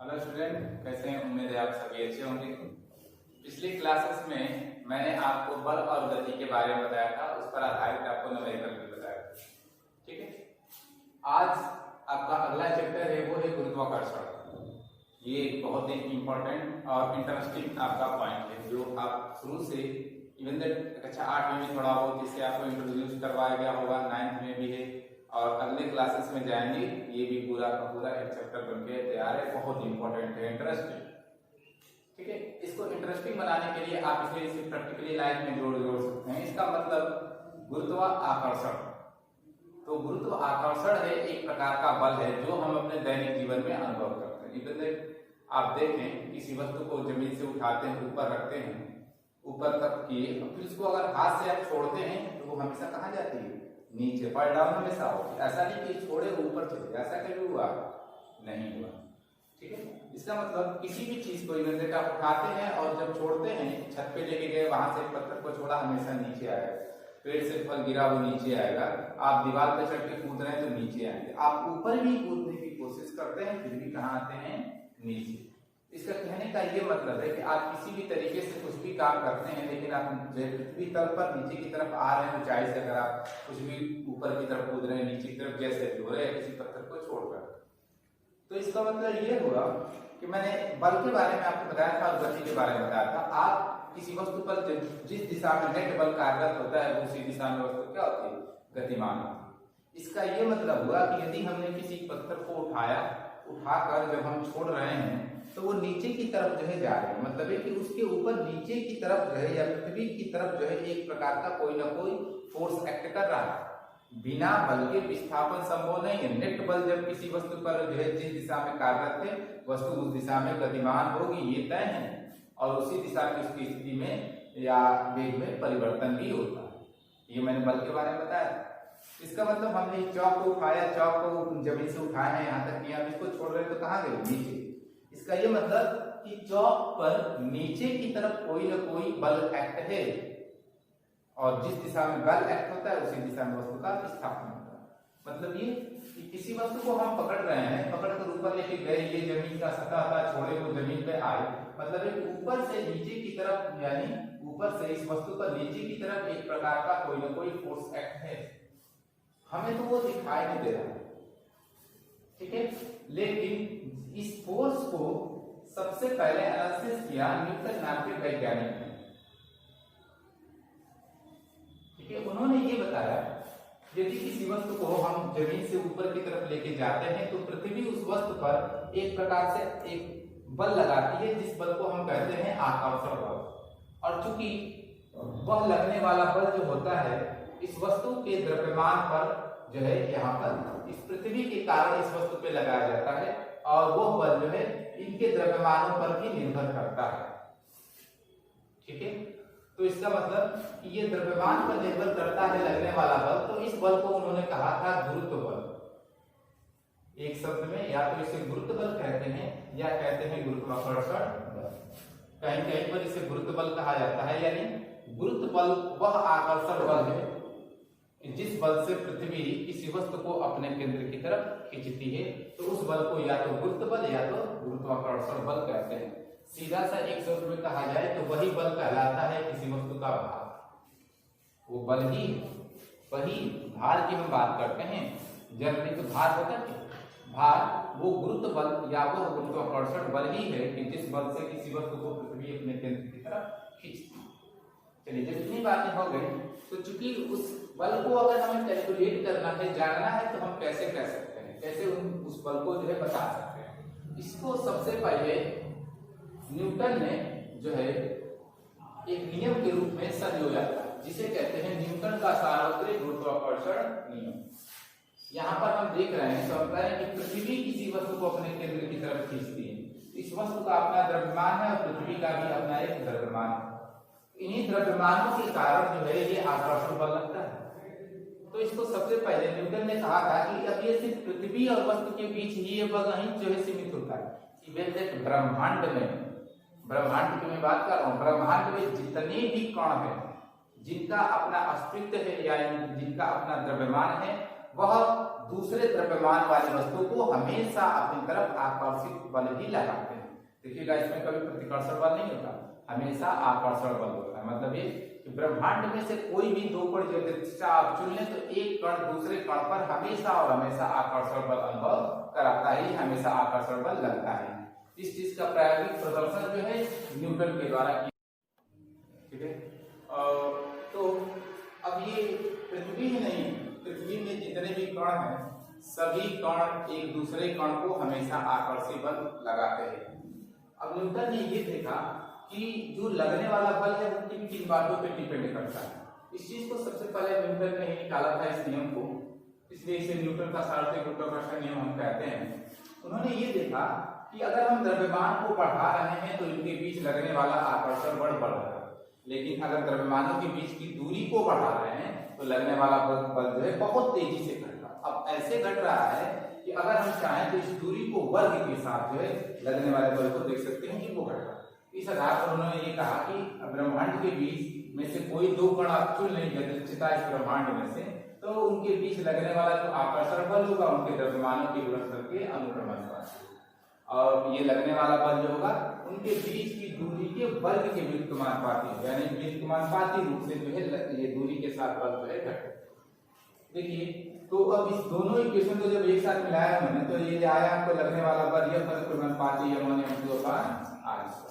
Hello student, कैसे हैं? उम्मीद है आप सभी अच्छे होंगे। पिछली क्लासेस में मैंने आपको बल और गति के बारे में बताया था, उस पर आधारित आपको न्यूमेरिकल भी बताया था। ठीक है, आज आपका अगला चैप्टर है वो है गुरुत्वाकर्षण। ये बहुत ही इंपॉर्टेंट और इंटरेस्टिंग आपका पॉइंट है जो आप शुरू से इवन कक्षा 8 में भी थोड़ा बहुत इससे आपको इंट्रोड्यूस करवाया गया होगा, 9th में भी है और अगले क्लासेस में जाएंगे। ये भी पूरा का पूरा एक चैप्टर बनके तैयार है, बहुत इंपॉर्टेंट है, इंटरेस्टिंग। ठीक है, इसको इंटरेस्टिंग बनाने के लिए आप इसे प्रैक्टिकली लाइफ में जोड़ सकते हैं। इसका मतलब गुरुत्वाकर्षण। तो गुरुत्वाकर्षण है एक प्रकार का बल है जो हम अपने दैनिक जीवन में अनुभव करते हैं। इवन आप देखें, किसी वस्तु को जमीन से उठाते हैं, ऊपर रखते हैं, ऊपर तक किए, फिर उसको अगर हाथ से आप छोड़ते हैं तो वो हमेशा कहाँ जाती है? नीचे। पर डाउन हमेशा होगी, ऐसा नहीं कि छोड़े ऊपर चले, ऐसा कभी हुआ नहीं हुआ। ठीक है, इसका मतलब किसी भी चीज को इवन आप उठाते हैं और जब छोड़ते हैं, छत पे लेके गए, वहां से पत्थर को छोड़ा, हमेशा नीचे आएगा। पेड़ से फल गिरा वो नीचे आएगा, आप दीवार पे चढ़ के कूद रहे हैं तो नीचे आएंगे। आप ऊपर भी कूदने की कोशिश करते हैं फिर भी कहाँ आते हैं? नीचे। इसका कहने का ये मतलब है कि आप किसी भी तरीके से कुछ भी काम करते हैं, लेकिन आप पृथ्वी तल पर नीचे की तरफ आ रहे हैं, ऊंचाई से अगर आप कुछ भी ऊपर की तरफ कूद रहे हैं, नीचे की तरफ जैसे हो रहे हैं किसी पत्थर को छोड़कर, तो इसका मतलब ये हुआ कि मैंने बल के बारे में आपको बताया था और गति के बारे में बताया था। आप किसी वस्तु पर जिस दिशा में नेट बल कार्यरत होता है उसी दिशा में वस्तु क्या होती है? गतिमान होती है। इसका ये मतलब हुआ कि यदि हमने किसी पत्थर को उठाकर जब हम छोड़ रहे हैं तो वो नीचे की तरफ जो है जा रहे हैं, मतलब है कि उसके ऊपर नीचे की तरफ जो है या पृथ्वी की तरफ जो है एक प्रकार का कोई ना कोई फोर्स एक्ट कर रहा है। बिना बल के विस्थापन संभव नहीं है। नेट बल जब किसी वस्तु पर जो है जिस दिशा में कार्यरत है, वस्तु उस दिशा में गतिमान होगी, ये तय है, और उसी दिशा में उसकी स्थिति में या वेग में परिवर्तन भी होता है। ये मैंने बल के बारे में बताया। इसका मतलब हमने चौक को उठाया, चौक को जमीन से उठाया है, यहाँ तक किया, इसको छोड़ रहे तो कहाँ गए? नीचे। इसका ये मतलब कि चौक पर नीचे की तरफ कोई ना कोई बल एक्ट है, और जिस दिशा में बल एक्ट होता है उसी दिशा में वस्तु का विस्थापन होता है। मतलब ये कि किसी वस्तु को हम पकड़ रहे हैं, पकड़कर ऊपर लेके गए, ये जमीन का सतह था, छोड़े वो जमीन पे आए, मतलब ऊपर से नीचे की तरफ, यानी ऊपर से इस वस्तु पर नीचे की तरफ एक प्रकार का कोई ना कोई फोर्स एक्ट है। हमें तो वो दिखाई नहीं दे रहा है, ठीक है, लेकिन इस फोर्स को सबसे पहले एनालिसिस किया न्यूटन नाम के वैज्ञानिक ने। ठीक है, उन्होंने ये बताया यदि किसी वस्तु को हम जमीन से ऊपर की तरफ लेके जाते हैं तो पृथ्वी उस वस्तु पर एक प्रकार से एक बल लगाती है, जिस बल को हम कहते हैं आकर्षण बल। और चूंकि वह लगने वाला बल जो होता है इस वस्तु के द्रव्यमान पर जो है, यहाँ पर इस पृथ्वी के कारण इस वस्तु पे लगाया जाता है, और वो बल जो है इनके द्रव्यमानों पर भी निर्भर करता है। ठीक है, तो इसका मतलब कि ये द्रव्यमान पर निर्भर करता है लगने वाला बल। तो इस बल को उन्होंने कहा था गुरुत्व बल। एक शब्द में या तो इसे गुरुत्व बल कहते हैं या कहते हैं गुरुत्वाकर्षण बल। कहीं कहीं पर इसे गुरुत्व बल कहा जाता है, यानी गुरुत्व बल वह आकर्षण बल है जिस बल से पृथ्वी किसी वस्तु को अपने केंद्र की तरफ खींचती है। तो उस बल को या तो गुरुत्व बल या तो गुरुत्वाकर्षण बल कहते हैं। सीधा सा एक शब्द में कहा जाए तो वही बल कहलाता है किसी वस्तु का भार। वो बल ही, वही भार की हम बात करते हैं, जनरली तो भार होता है, भार वो गुरुत्व बल या वो गुरुत्वाकर्षण बल ही है कि जिस बल से किसी वस्तु को पृथ्वी अपने केंद्र की तरफ खींचती है। चलिए, जब इतनी बातें हो गई तो चूंकि उस बल को अगर हमें कैलकुलेट करना है, जानना है, तो हम कैसे कर सकते हैं, कैसे उस बल को जो है बता सकते हैं। इसको सबसे पहले न्यूटन ने जो है एक नियम के रूप में संयोजा था, जिसे कहते हैं न्यूटन का सार्वत्रिक गुरुत्वाकर्षण नियम। यहाँ पर हम देख रहे हैं, तो हम कह रहे हैं कि पृथ्वी किसी वस्तु को अपने केंद्र की तरफ खींचती है। इस वस्तु का अपना द्रव्यमान है और पृथ्वी का भी अपना एक द्रव्यमान है। इन्हीं द्रव्यमानों के कारण जो है ये आकर्षण बल लगता है। तो इसको सबसे पहले न्यूटन ने कहा था कि अब ये सिर्फ पृथ्वी और वस्तु के बीच ही ये बल नहीं जो है सीमित होता है। इवन ब्रह्मांड में, ब्रह्मांड की मैं बात कर रहा हूँ, ब्रह्मांड में जितने भी कण हैं जिनका अपना अस्तित्व है या जिनका अपना द्रव्यमान है, वह दूसरे द्रव्यमान वाली वस्तु को हमेशा अपनी तरफ आकर्षित बल ही लगाते हैं। देखिएगा इसमें कभी प्रतिकर्षण बल नहीं होता, हमेशा आकर्षण बल होता है। मतलब ये कि ब्रह्मांड में से कोई भी दो कण यदि आप चुन लें तो एक कण दूसरे कण पर हमेशा और हमेशा आकर्षण बल अनुभव कराता ही, हमेशा आकर्षण बल लगता है। इस चीज का प्रायोगिक प्रदर्शन जो है न्यूटन के द्वारा किया। ठीक है, तो अब ये पृथ्वी ही नहीं, पृथ्वी में जितने भी कण हैं सभी कण एक दूसरे कण को हमेशा आकर्षित बल लगाते हैं। अब न्यूटन ने ये देखा कि जो लगने वाला बल है वो किन किन बातों पे डिपेंड करता है। इस चीज को सबसे पहले न्यूटन ने ही निकाला था इस नियम को, इसलिए इसे न्यूटन का सार्वत्रिक गुरुत्वाकर्षण नियम हम कहते हैं। उन्होंने ये देखा कि अगर हम द्रव्यमान को बढ़ा रहे हैं तो इनके बीच लगने वाला आकर्षण बल बढ़ रहा है, लेकिन अगर द्रव्यमानों के बीच की दूरी को बढ़ा रहे हैं तो लगने वाला बल जो है बहुत तेजी से घट रहा है। अब ऐसे घट रहा है कि अगर हम चाहें तो इस दूरी को वर्ग के साथ जो है लगने वाले बल को देख सकते हैं कि वो घट रहा है। इस आधार पर उन्होंने ये कहा कि ब्रह्मांड के बीच में से कोई दो कण आप चुन लें यदृच्छिता इस ब्रह्मांड में से, तो उनके बीच लगने वाला जो आकर्षण बल होगा उनके द्रव्यमानों के गुणनफल के अनुक्रमानुपाती, और ये लगने वाला बल जो होगा उनके बीच की दूरी के वर्ग के व्युत्क्रमानुपाती, यानी व्युत्क्रमानुपाती रूप से जो है ये दूरी के साथ बल जो है घटे। देखिए, तो अब इस दोनों इक्वेशन को जब एक साथ मिलाया हमने तो ये आया आपको लगने वाला बल यह अनुक्रमानुपाती m1m2/r²।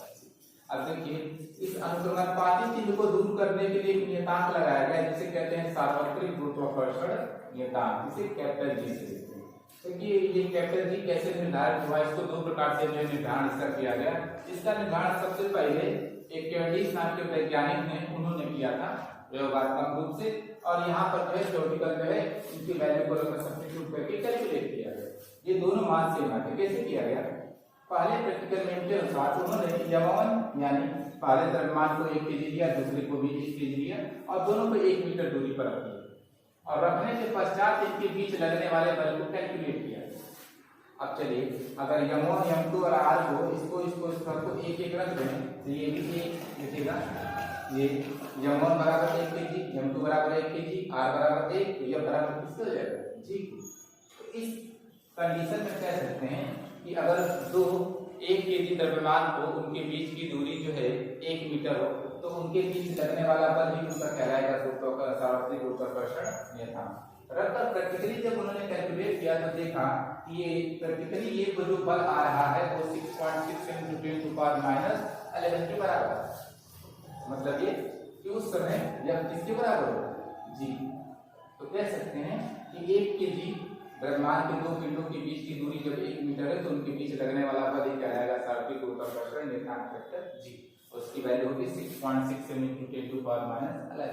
अब देखिए, इस अनुक्रमानुपाती चिन्ह को दूर करने के लिए एक नियतांक लगाया गया जिसे कहते हैं सार्वत्रिक गुरुत्वाकर्षण नियतांक, इसे कैपिटल जी से लिखते हैं। देखिए ये कैपिटल जी कैसे निर्धारित हुआ, इसको दो प्रकार से निर्धारण इसका किया गया। इसका निर्धारण सबसे पहले एक कैवेंडिश नाम के वैज्ञानिक ने उन्होंने किया था प्रयोगात्मक रूप से, और यहाँ पर जो है थ्योरेटिकल जो है इनकी वैल्यू को सब्स्टिट्यूट करके कैलकुलेट किया गया। ये दोनों मान सेम आते। कैसे किया गया, पहले प्रैक्टिकल मेथड के अनुसार उन्होंने यमन यानी पहले द्रव्यमान को 1 kg लिया, दूसरे को भी 1 kg लिया और दोनों को 1 मीटर दूरी पर रख दिया, और रखने के पश्चात इनके बीच लगने वाले बल को कैलकुलेट किया। अब चलिए, अगर m1 m2 और r को इसको एक एक रख दें तो ये भी एक लिखेगा, ये m1 बराबर 1 kg, m2 बराबर 1 kg, r बराबर 1, तो यह बराबर किससे हो जाएगा जी। तो इस कंडीशन में कह सकते हैं कि अगर दो 1 kg द्रव्यमान को उनके बीच की दूरी जो है 1 मीटर हो तो उनके बीच लगने वाला बल ही उनका कहलाएगा सार्वत्रिक गुरुत्वाकर्षण नियतांक। रखकर प्रैक्टिकली जब उन्होंने कैलकुलेट किया तो देखा कि ये प्रैक्टिकली ये जो बल आ रहा है वो 6.6 × 10⁻11 के बराबर है। मतलब ये कि उस समय यह किसके बराबर होगा जी। तो कह सकते हैं कि 1 kg द्रव्यमान के दो पिंडों के बीच की दूरी जब 1 मीटर है तो उनके बीच लगने वाला बल ही कहलाएगा सार्वत्रिक गुरुत्वाकर्षण नियतांक फैक्टर जी। उसकी वैल्यू होगी 6.67 × 10⁻11।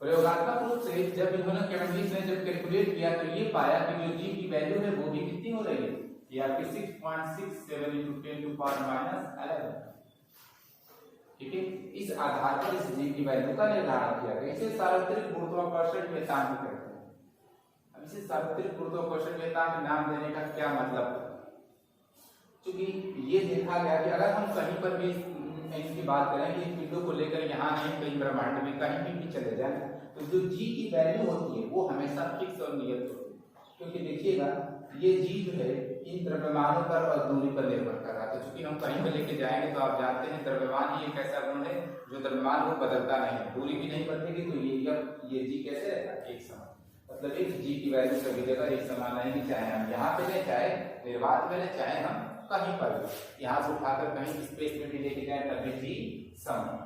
प्रयोगात्मक रूप से जब इन्होंने कैवेंडिश ने जब कैलकुलेट किया तो ये पाया कि जो जी की वैल्यू है वो भी कितनी हो रही है, ये आपकी 6.67 × 10⁻11। ठीक है, इस आधार पर इस जी की वैल्यू का निर्धारण किया गया। इसे सार्वत्रिक गुरुत्वाकर्षण नियतांक कहते हैं। अब इसे सार्वत्रिक गुरुत्वाकर्षण नियतांक नाम देने का क्या मतलब है, क्योंकि ये देखा गया कि अगर हम कहीं पर भी इनकी बात करें कि पिंडों को लेकर यहाँ नहीं कहीं ब्रह्मांड में कहीं भी चले जाए तो जो जी की वैल्यू होती है वो हमेशा फिक्स और नियत होती है, क्योंकि देखिएगा ये जी जो है इन द्रव्यमानों पर और दूरी पर निर्भर कर रहा है। तो चूंकि हम कहीं पर लेके जाएंगे तो आप जानते हैं द्रव्यमान ही एक ऐसा गुण है जो द्रव्यमान वो बदलता नहीं है, दूरी भी नहीं बदलेगी, तो ये जी कैसे रहता है एक समान। मतलब एक जी की वैल्यू सभी जगह एक समान रहेगी, चाहे हम यहाँ पे ले चाहे निर्वात में ले चाहे हम कहीं पर भी, यहाँ से उठाकर कहीं स्पेस में भी लेके जाए तभी जी समान।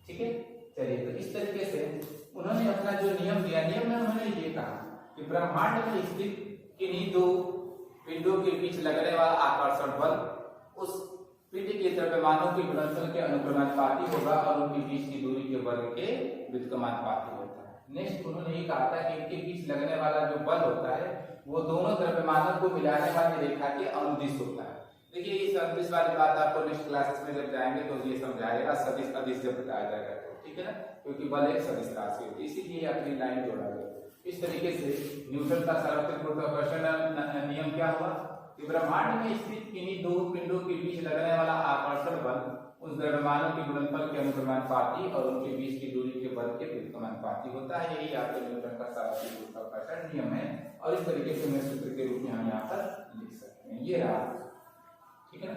ठीक है, चलिए तो इस तरीके से उन्होंने अपना जो नियम दिया, नियम में उन्होंने ये कहा कि ब्रह्मांड में स्थित किन्हीं दो पिंडों के बीच लगने वाला आकर्षण बल उस पिंड के द्रव्यमानों के गुणनफल के अनुक्रमानुपाती होगा और उनके बीच की दूरी के वर्ग के व्युत्क्रमानुपाती होता है। नेक्स्ट उन्होंने ये कहा था कि इनके बीच लगने वाला जो बल होता है वो दोनों द्रव्यमानों को मिलाने वाली रेखा के अनुदिश होता है। देखिए इस अनुदिश वाली बात आपको नेक्स्ट क्लासेस में जब जाएंगे तो ये समझाएगा, सदिश अदिश जब बताया जाएगा तो, ठीक है ना, क्योंकि बल एक सदिश राशि होती है, इसीलिए अपनी लाइन जोड़ा गया। इस तरीके से न्यूटन का सार्वत्रिक गुरुत्वाकर्षण नियम क्या हुआ कि ब्रह्मांड में स्थित किन्हीं दो पिंडों के बीच लगने वाला आकर्षण बल उस द्रव्यमानों के गुणनफल के अनुक्रमानुपाती और उनके बीच की दूरी के बल के व्युत्क्रमानुपाती होता है। यही आपके न्यूटन का सार्वत्रिक गुरुत्वाकर्षण नियम है और इस तरीके से मैं सूत्र के रूप में हम यहाँ पर लिख सकते हैं। ये रहा, ठीक है ना।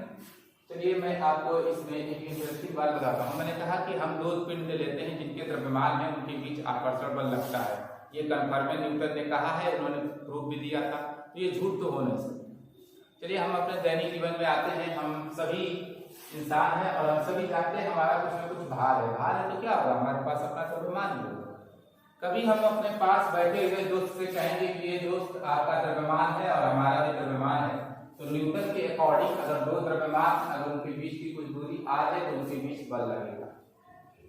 चलिए मैं आपको इसमें एक इंटरेस्टिंग बात बताता हूँ। मैंने कहा कि हम दो पिंड लेते हैं जिनके द्रव्यमान है उनके बीच आकर्षण बल लगता है। ये कन्फर्म न्यूटन ने कहा है, उन्होंने प्रूफ भी दिया था, तो ये झूठ तो हो नहीं सकता। चलिए हम अपने दैनिक जीवन में आते हैं। हम सभी इंसान हैं और हम सभी जानते हैं हमारा कुछ न कुछ भार है। भार है तो क्या होगा, हमारे पास अपना द्रव्यमान भी होगा। कभी हम अपने पास बैठे हुए दोस्त से कहेंगे कि ये दोस्त आपका द्रव्यमान है और हमारा भी द्रव्यमान है, तो न्यूटन के अकॉर्डिंग अगर दो द्रव्यमान अगर उनके बीच की कुछ दूरी आ जाए तो उनके बीच बल लगेगा।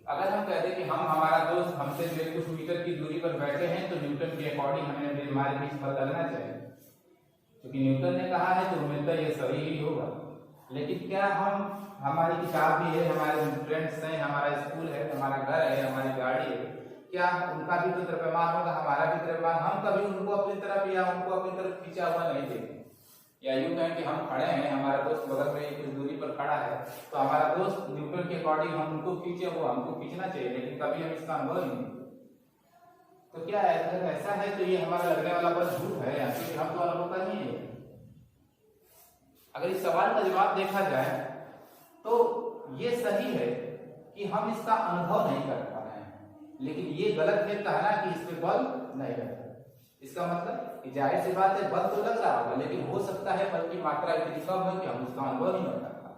अगर हम कहते हैं कि हम हमारा दोस्त हमसे जो कुछ मीटर की दूरी पर बैठे हैं तो न्यूटन के अकॉर्डिंग हमें हमारे बीच बल लगना चाहिए, क्योंकि न्यूटन ने कहा है तो उम्मीद है ये सही ही होगा। लेकिन क्या हमारी किताब भी है, हमारे फ्रेंड्स हैं, हमारा स्कूल है, हमारा घर है, हमारी गाड़ी है, क्या उनका भी तो द्रव्यमान होगा, हमारा भी द्रव्यमान? हम कभी उनको अपनी तरफ या उनको अपनी तरफ खींचा हुआ नहीं देखें। या यूं कहें कि हम खड़े हैं, हमारा दोस्त बगल में कुछ दूरी पर खड़ा है, तो हमारा दोस्त न्यूटन के अकॉर्डिंग हम उनको खींचे हुआ, हमको खींचना चाहिए, लेकिन कभी हम इसका अनुभव नहीं। तो क्या है, अगर ऐसा है तो ये हमारा लगने वाला बल झूठ है, क्योंकि हम तो अनुभव कर ही है। अगर इस सवाल का जवाब देखा जाए तो ये सही है कि हम इसका अनुभव नहीं कर पा रहे हैं, लेकिन ये गलत है कहना कि इस पे बल नहीं लगता। इसका मतलब कि जाहिर सी बात है बल तो लग रहा होगा, लेकिन हो सकता है बल की मात्रा इतनी कम हो कि हम उसका अनुभव नहीं कर सकता।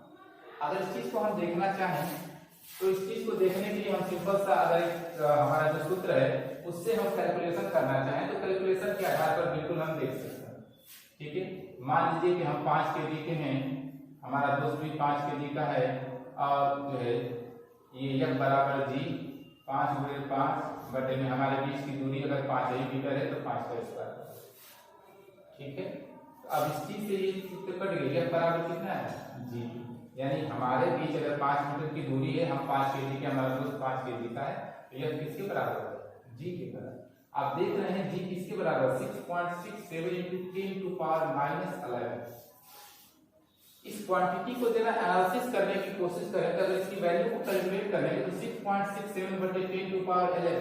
अगर इस चीज को हम देखना चाहें तो इस चीज को देखने के लिए हम सिंपल सा अगर हमारा जो सूत्र है उससे हम कैलकुलेशन करना चाहें तो कैलकुलेशन के आधार पर बिल्कुल हम देख सकते हैं। ठीक है, मान लीजिए कि हम 5 kg के हैं, हमारा दोस्त भी 5 kg का है, और जो है ये F बराबर G 5 × 5 बटे में हमारे बीच की दूरी अगर 5 ही मीटर है तो 5 का स्क्वायर। ठीक है, तो अब इस चीज से ये सूत्र कट गई। F बराबर कितना है G, यानी हमारे बीच अगर 5 मीटर की दूरी है, हम 5 kg के, हमारा दोस्त 5 kg का है, तो यह किसके बराबर है? G के बराबर। आप देख रहे हैं G किसके बराबर? 6.67 × 10⁻11। इस क्वांटिटी को जरा एनालिसिस करने की कोशिश करें तो अगर इसकी वैल्यू को कैलकुलेट करें तो 6.67 बटे 10⁻11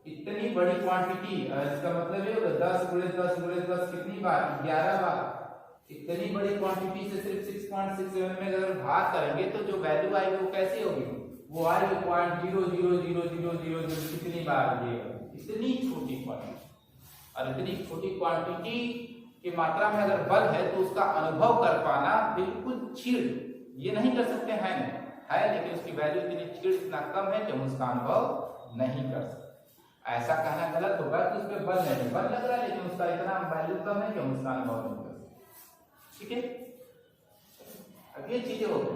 इतनी बड़ी क्वांटिटी, इसका मतलब है 10 × 10 × 10 कितनी बार? 11 बार। इतनी बड़ी क्वांटिटी से सिर्फ 6.67 में अगर भाग करेंगे तो जो वैल्यू आएगी वो कैसी होगी? वो आएगी 0.000000 कितनी बार ये? इतनी छोटी क्वांटिटी, और इतनी छोटी क्वांटिटी की मात्रा में अगर बल है तो उसका अनुभव कर पाना बिल्कुल छीड़, ये नहीं कर सकते हैं है, लेकिन उसकी वैल्यू इतनी छीड़, इतना कम है कि हम उसका अनुभव नहीं कर सकते। ऐसा कहना गलत होगा कि उसमें बल नहीं, बल लग रहा है लेकिन उसका इतना वैल्यू कम है कि हम उसका अनुभव नहीं कर सकते। ठीक है, अब ये चीजें हो गई।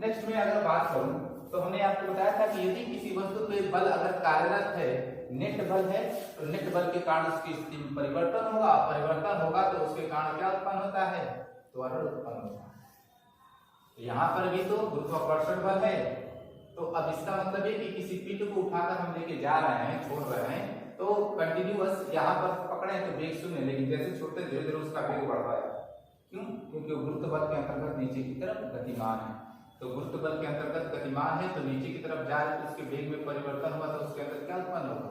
नेक्स्ट में अगर बात करूं तो हमने आपको बताया था कि यदि किसी वस्तु पे बल अगर कार्यरत है, नेट बल है, तो नेट बल के कारण उसकी स्थिति में परिवर्तन होगा, परिवर्तन होगा तो उसके कारण क्या उत्पन्न होता है? त्वरण उत्पन्न होता है। यहाँ पर भी तो गुरुत्वाकर्षण बल है, तो अब इसका मतलब है कि किसी पिंड को उठाकर हम लेके जा रहे हैं, छोड़ रहे हैं, तो कंटिन्यूअस यहाँ पर पकड़े तो वेग शून्य, लेकिन जैसे छोड़ते धीरे धीरे उसका वेग बढ़ रहा है। क्यों? क्योंकि गुरुत्व बल के अंतर्गत नीचे की तरफ गतिमान है, तो गुरुत्व बल के अंतर्गत गतिमान है तो नीचे की तरफ जा रहे तो उसके वेग में परिवर्तन हुआ तो उसके अंदर क्या उत्पन्न होगा?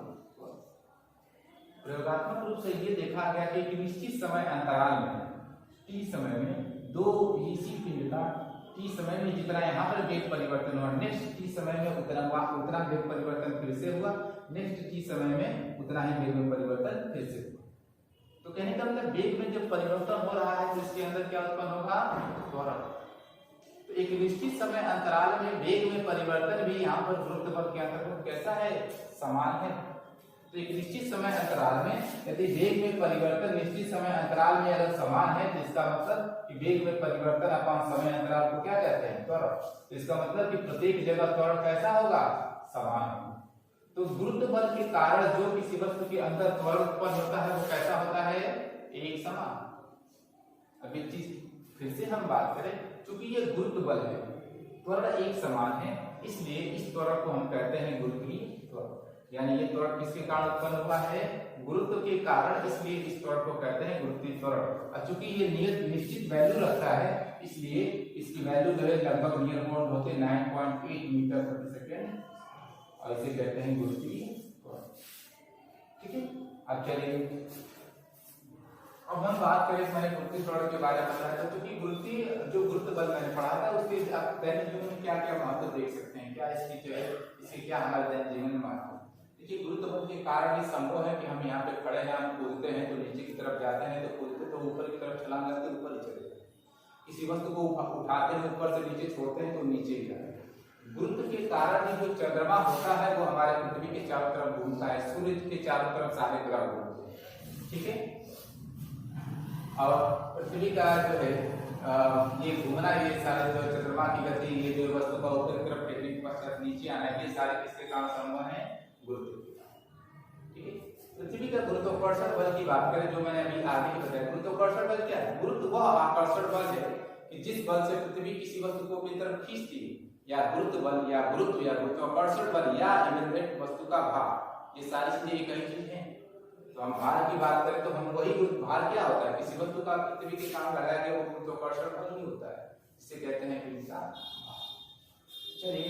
प्रयोगात्मक रूप से ये देखा गया कि एक निश्चित समय अंतराल में t समय में दो इसी पिंड का t समय में जितना यहाँ पर वेग परिवर्तन हुआ, नेक्स्ट t समय में उतना वेग परिवर्तन फिर से हुआ, नेक्स्ट t समय में उतना ही वेग में परिवर्तन फिर से हुआ। तो कहने का मतलब वेग में जब परिवर्तन हो रहा है तो इसके अंदर क्या उत्पन्न होगा? त्वरण। तो एक निश्चित समय अंतराल में वेग में परिवर्तन भी यहाँ पर गुरुत्व बल के अंतर्गत कैसा है? समान है। तो एक निश्चित समय अंतराल में यदि वेग में परिवर्तन निश्चित समय अंतराल में अगर समान है तो इसका मतलब कि वेग में परिवर्तन अपन समय अंतराल को क्या कहते हैं? त्वरण। तो इसका मतलब कि प्रत्येक जगह त्वरण कैसा होगा? समान होगा। तो गुरुत्व बल के कारण जो किसी वस्तु के अंदर त्वरण उत्पन्न होता है वो कैसा होता है? एक समान। अब एक चीज फिर से हम बात करें, क्योंकि ये गुरुत्व बल है, त्वरण एक समान है, इसलिए इस त्वरण को हम कहते हैं गुरुत्वीय त्वरण। यानी ये त्वरण किसके कारण उत्पन्न हुआ है? गुरुत्व के कारण, इसलिए इस त्वरण को कहते हैं गुरुत्वीय त्वरण। और चूंकि ये निश्चित वैल्यू रखता है इसलिए इसकी वैल्यू जो है लगभग नियर अबाउट होते 9.8 मीटर प्रति सेकेंड, और इसे कहते हैं गुरुत्वीय त्वरण। ठीक है, अब चलिए अब हम बात करें, मैंने गुरुत्वीय त्वरण के बारे में बताया था, क्योंकि गुरुत्व बल मैंने पढ़ा था उसके आप दैनिक जीवन में क्या क्या महत्व देख सकते हैं, क्या इसकी जो है इससे क्या हमारे दैनिक जीवन में महत्व। देखिए गुरुत्व बल के कारण ये संभव है कि हम यहाँ पे खड़े हैं, हम कूदते हैं तो नीचे की तरफ जाते हैं, तो कूदते तो ऊपर की तरफ छलांग लगते ऊपर ही चले जाते हैं, किसी वस्तु को उठाते हैं ऊपर से नीचे छोड़ते हैं तो नीचे ही जाते हैं। गुरुत्व के कारण ही जो चंद्रमा होता है वो हमारे पृथ्वी के चारों तरफ घूमता है, सूर्य के चारों तरफ सारे ग्रह घूमते हैं, ठीक है। और पृथ्वी का जो है ये घूमना, ये सारे जो चंद्रमा की गति, ये जो वस्तु का ऊपर की तरफ टेकने के पश्चात नीचे आना, ये सारे किसके कारण संभव है, गुरुत्व के कारण, ठीक है। पृथ्वी का गुरुत्वाकर्षण बल की बात करें, जो मैंने अभी आगे ही बताया, गुरुत्वाकर्षण बल क्या है, गुरुत्व वह आकर्षण बल है कि जिस बल से पृथ्वी किसी वस्तु को अपनी तरफ खींचती है, या गुरुत्व बल या गुरुत्वाकर्षण बल या वस्तु का भार, ये सारी चीजें एक ही चीज है। तो हम भार की बात करें तो हम वही भार क्या होता है, किसी वस्तु का पृथ्वी के काम लगाया गया वो गुरुत्वाकर्षण बल ही होता है, जिसे कहते हैं कि इसका भार। चलिए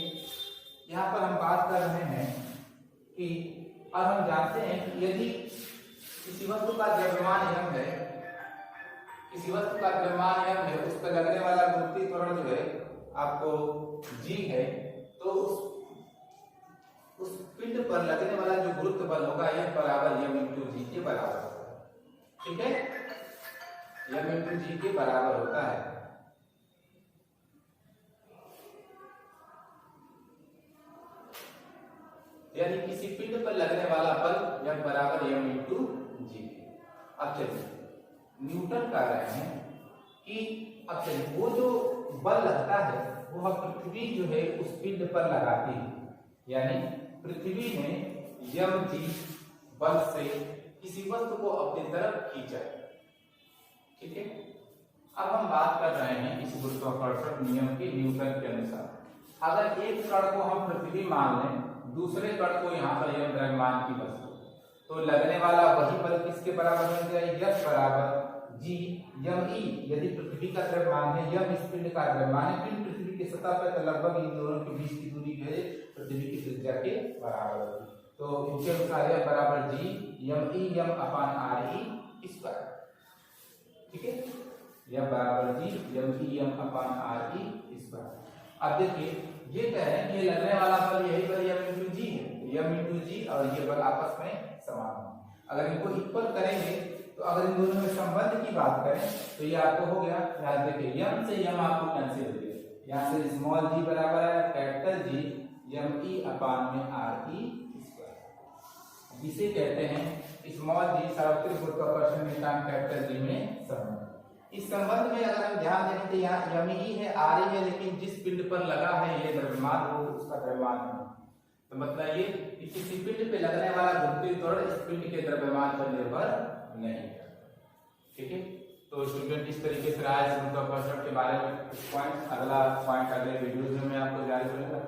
यहाँ पर हम बात कर रहे हैं कि अब हम जानते हैं कि यदि किसी वस्तु का द्रव्यमान m है, किसी वस्तु का द्रव्यमान m है, उस पर लगने वाला गुरुत्वीय त्वरण जो है आपको g है, तो उस पिंड पर लगने वाला जो गुरुत्व बल होगा F बराबर m इंटू जी के बराबर होता है, ठीक है, m इंटू जी के बराबर होता है। यानी किसी पिंड पर लगने वाला बल F बराबर m इंटू जी। अब चलिए न्यूटन कह रहे हैं कि अब चलिए वो जो बल लगता है वो पृथ्वी जो है उस पिंड पर लगाती है, यानी पृथ्वी ने mg बल से किसी वस्तु को अपनी तरफ खींचा, ठीक है। अब हम बात कर रहे हैं इस गुरुत्वाकर्षण नियम के न्यूटन के अनुसार, अगर एक कण को हम पृथ्वी मान लें, दूसरे कण को यहाँ पर m द्रव्यमान की वस्तु, तो लगने वाला वही बल किसके बराबर बन जाएगा, F बराबर g m e। यदि पृथ्वी का द्रव्यमान है, m इस पिंड का द्रव्यमान है, पिंड पृथ्वी की सतह पर, तो लगभग इन दोनों के बीच की दूरी जो है पृथ्वी की त्रिज्या के बराबर होगी। तो इनके अनुसार F बराबर g m e m अपान r e स्क्वायर, ठीक है, F बराबर g m e m अपान r e स्क्वायर। अब देखिए ये कह रहे हैं कि ये लगने वाला बल यही बल m इंटू जी है, m इंटू जी और ये बल आपस में समान है। अगर इनको इक्वल करेंगे तो अगर इन दोनों में संबंध की बात करें तो ये आपको हो गया, यहाँ देखिए m से m आपको कैंसिल हो गया, यहाँ से स्मॉल g बराबर है कैपिटल G m e अपान में r e स्क्वायर, जिसे कहते हैं स्मॉल g सार्वत्रिक गुरुत्वाकर्षण नियतांक कैपिटल G में संबंध। इस संबंध में अगर हम ध्यान दें तो यहाँ m e है r e है, लेकिन जिस पिंड पर लगा है ये द्रव्यमान वो उसका द्रव्यमान है, तो मतलब ये किसी पिंड पे लगने वाला गुरुत्वीय त्वरण इस पिंड के द्रव्यमान पर निर्भर नहीं है, ठीक है। तो स्टूडेंट इस तरीके से रहा है गुरुत्वाकर्षण के बारे में कुछ पॉइंट, अगला पॉइंट अगले वीडियो में मैं आपको जारी करूंगा।